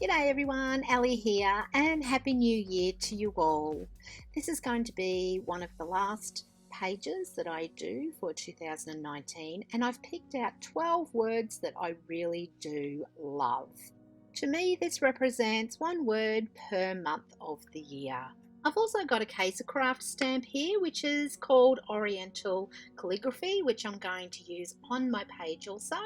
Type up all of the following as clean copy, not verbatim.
G'day everyone, Ali here, and Happy New Year to you all. This is going to be one of the last pages that I do for 2019, and I've picked out 12 words that I really do love. To me, this represents one word per month of the year. I've also got a case of craft stamp here, which is called Oriental Calligraphy, which I'm going to use on my page also.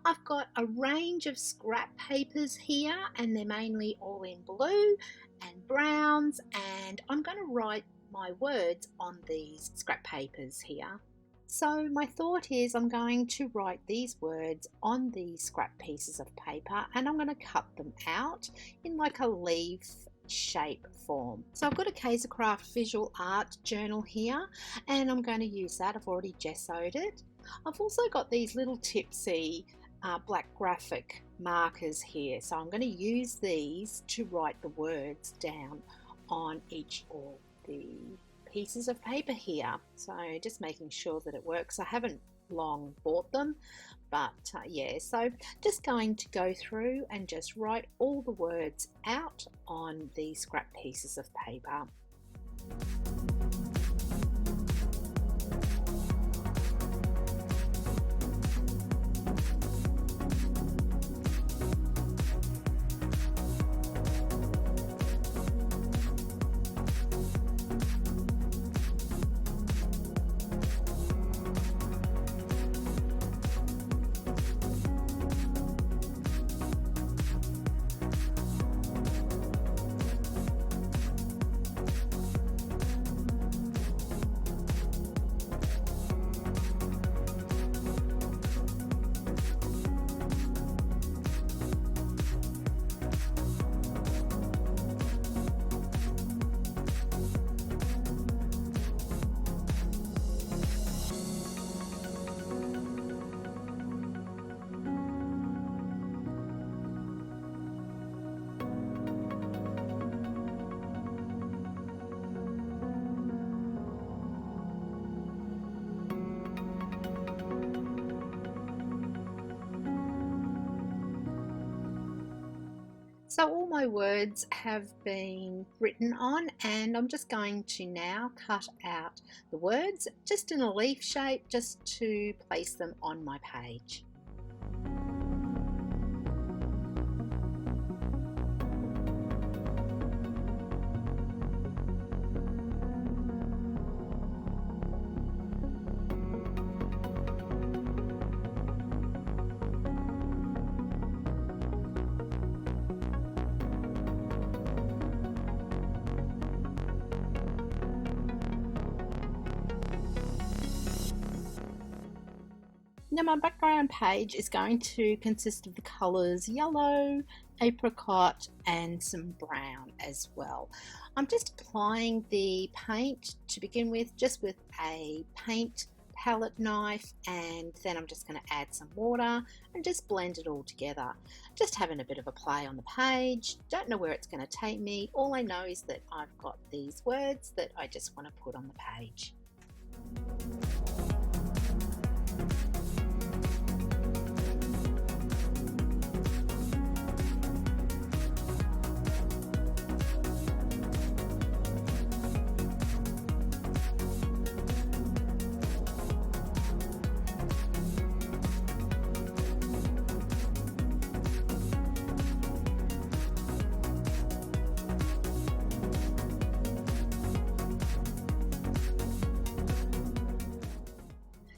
I've got a range of scrap papers here, and they're mainly all in blue and browns, and I'm going to write my words on these scrap papers here. So my thought is I'm going to write these words on these scrap pieces of paper, and I'm going to cut them out in like a leaf shape form. So I've got a Kaiser Craft visual art journal here, and I'm going to use that. I've already gessoed it. I've also got these little tipsy black graphic markers here, so I'm going to use these to write the words down on each of the pieces of paper here. So just making sure that it works. I haven't long bought them, but yeah, so just going to go through and just write all the words out on these scrap pieces of paper. So all my words have been written on, and I'm just going to now cut out the words just in a leaf shape just to place them on my page. Now my background page is going to consist of the colours yellow, apricot and some brown as well. I'm just applying the paint to begin with, just with a paint palette knife, and then I'm just going to add some water and just blend it all together. Just having a bit of a play on the page. Don't know where it's going to take me. All I know is that I've got these words that I just want to put on the page.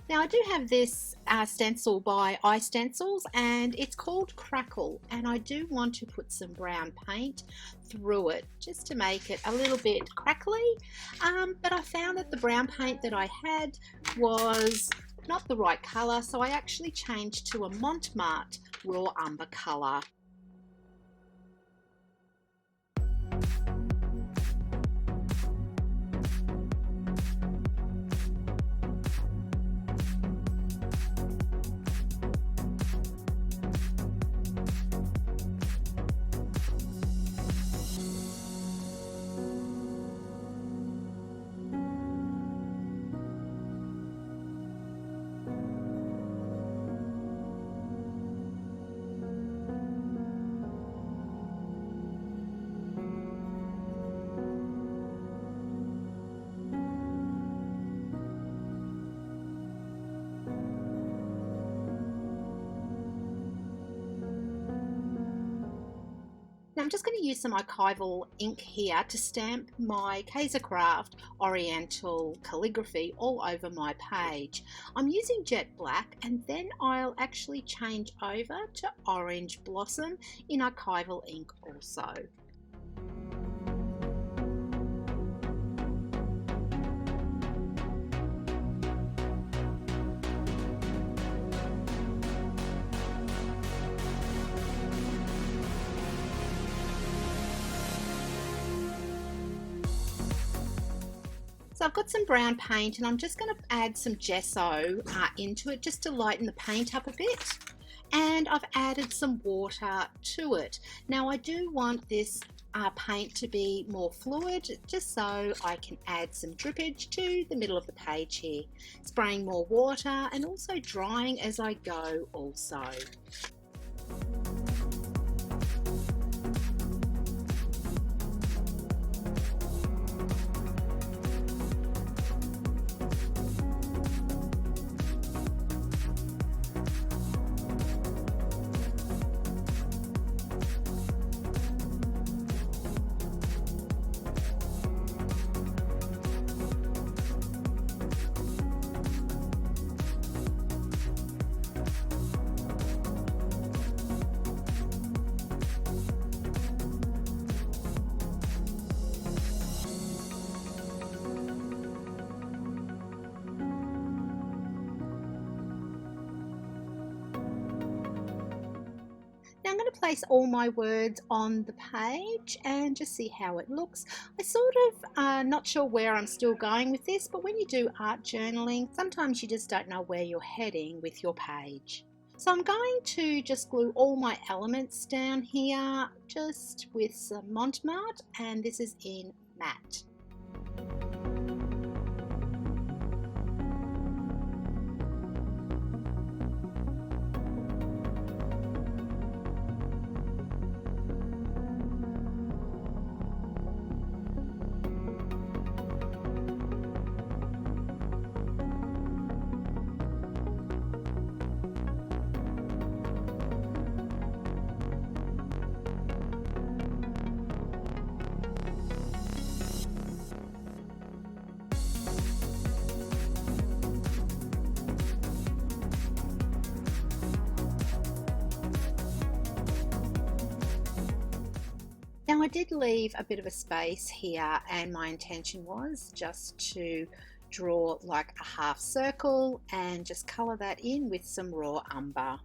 Now I do have this stencil by iStencils, and it's called Crackle, and I do want to put some brown paint through it just to make it a little bit crackly, but I found that the brown paint that I had was not the right colour, so I actually changed to a Montmartre raw umber colour. Now I'm just going to use some archival ink here to stamp my Kaisercraft Oriental calligraphy all over my page. I'm using jet black, and then I'll actually change over to orange blossom in archival ink also. So I've got some brown paint, and I'm just going to add some gesso into it just to lighten the paint up a bit. And I've added some water to it. Now I do want this paint to be more fluid, just so I can add some drippage to the middle of the page here. Spraying more water and also drying as I go also. Now I'm going to place all my words on the page and just see how it looks. I sort of not sure where I'm still going with this, but when you do art journaling, sometimes you just don't know where you're heading with your page. So I'm going to just glue all my elements down here just with some Montmart, and this is in matte. Now I did leave a bit of a space here, and my intention was just to draw like a half circle and just colour that in with some raw umber.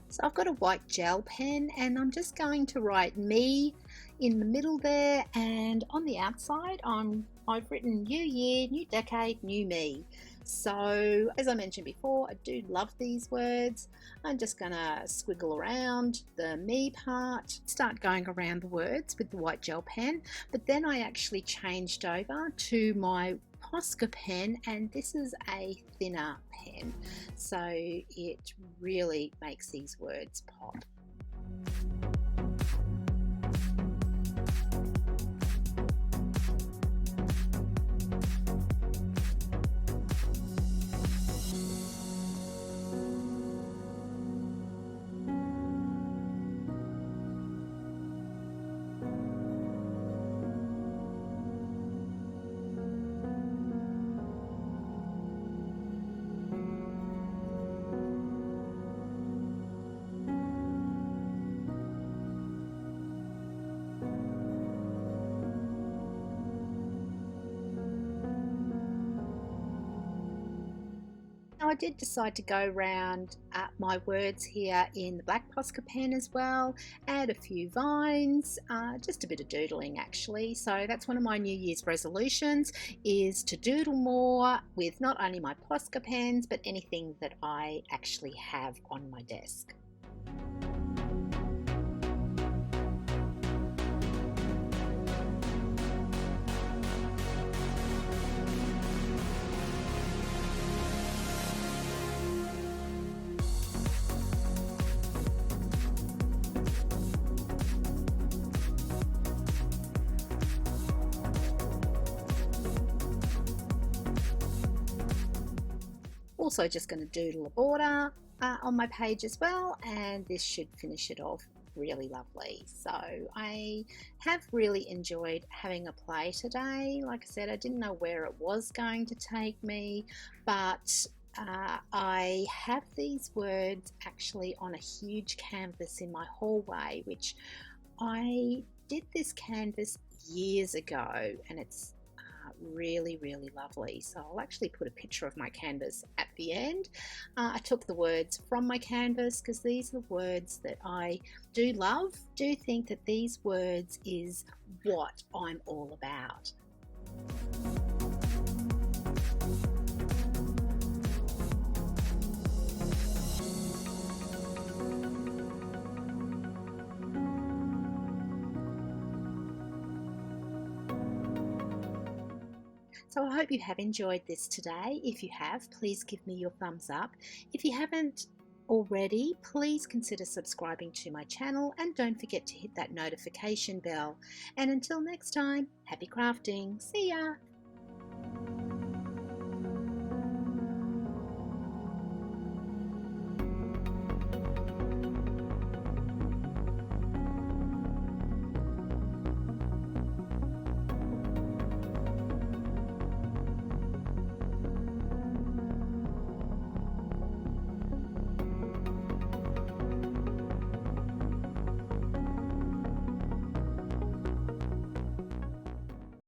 So I've got a white gel pen, and I'm just going to write me in the middle there, and on the outside I've written new year, new decade, new me. So as I mentioned before, I do love these words. I'm just gonna squiggle around the me part, start going around the words with the white gel pen, but then I actually changed over to my Posca pen, and this is a thinner pen, so it really makes these words pop. Now I did decide to go around my words here in the black Posca pen as well, add a few vines, just a bit of doodling actually. So that's one of my New Year's resolutions, is to doodle more with not only my Posca pens but anything that I actually have on my desk. also just going to doodle a border on my page as well, and this should finish it off really lovely. So I have really enjoyed having a play today. Like I said, I didn't know where it was going to take me, but I have these words actually on a huge canvas in my hallway, which I did this canvas years ago, and it's really, really lovely. So I'll actually put a picture of my canvas at the end. I took the words from my canvas because these are words that I do love. Do think that these words is what I'm all about. So I hope you have enjoyed this today. If you have, please give me your thumbs up. If you haven't already, please consider subscribing to my channel and don't forget to hit that notification bell. And until next time, happy crafting. See ya!